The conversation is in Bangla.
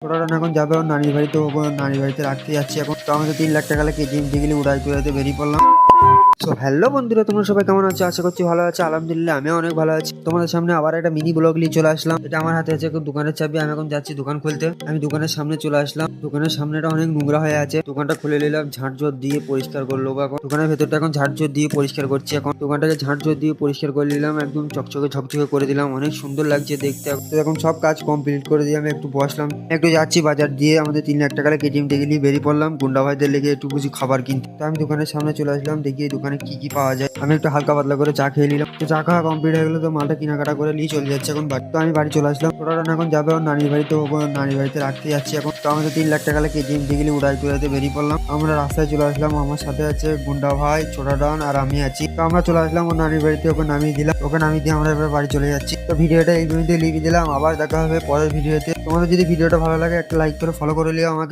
ছোটটা এখন যাবে ওর নানির বাড়ি, তো ওকে নানির বাড়িতে রাখতে যাচ্ছি এখন। তো আমাদের 3 লাখ টাকা কেজিএম যেগুলি উড়াই তুড়াইতে বেরিয়ে পড়লাম। সো হ্যালো বন্ধুরা, তোমরা সবাই কেমন আছো? আশা করছি ভালো আছে। আলহামদুলিল্লাহ আমিও অনেক ভালো আছি। তোমাদের সামনে আবার একটা মিনি ব্লগ নিয়ে চলে আসলাম। এটা আমার হাতে আছে এখন দোকানের চাবি। আমি এখন যাচ্ছি দোকান খুলতে। আমি দোকানের সামনে চলে আসলাম। দোকানের সামনেটা অনেক নোংরা হয়ে আছে। দোকানটা খুলে নিলাম, ঝাঁটঝোড় দিয়ে পরিষ্কার করলো। এখন দোকানের ভেতরটা এখন ঝাঁটঝোড় দিয়ে পরিষ্কার করছি। এখন দোকানটাকে ঝাঁটঝোড় দিয়ে পরিষ্কার করে নিলাম, একদম চকচকে ঝকঝকে করে দিলাম। অনেক সুন্দর লাগছে দেখতে। তো এখন সব কাজ কমপ্লিট করে দিয়ে আমি একটু বসলাম, একটু যাচ্ছি বাজার দিয়ে আমাদের 3 লাখ টাকার কেটিএম টেকে নিয়ে বেরিয়ে পড়লাম গুন্ডা ভাইদের লেগে একটু কিছু খাবার কিনতে। তো আমি দোকানের সামনে চলে আসলাম, দেখি এই দোকানে কি কি পাওয়া যায়। আমি একটু হালকা পাতলা করে চা খেয়ে নিলাম। তো চা খাওয়া কমপ্লিট হয়ে গেলো, তো মালটা কেনাকাটা করে নিয়ে চলে যাচ্ছে এখন বাড়ি। তো আমি বাড়ি চলে আসলাম। ছোটটা এখন যাবে ওর নানির বাড়ি, তো ওকে নানির বাড়িতে রাখতে যাচ্ছি এখন। তো আমাদের 3 লাখ টাকা কেজিএম যেগুলি উড়াই তুড়াইতে বেরিয়ে পড়লাম। আমরা রাস্তায় চলে আসলাম, আমার সাথে আছে গুন্ডা ভাই, ছোটা ডন আর আমি আছি। তো আমরা চলে আসলাম ওর নানির বাড়িতে, ওকে নামিয়ে দিলাম। ওকে নামিয়ে দিয়ে আমরা এবার বাড়ি চলে যাচ্ছি। তো ভিডিওটা এই পর্যন্ত লিখে দিলাম, আবার দেখা হবে পরের ভিডিওতে। তোমাদের যদি ভিডিওটা ভালো লাগে একটা লাইক করে ফলো করে নিও আমাকে।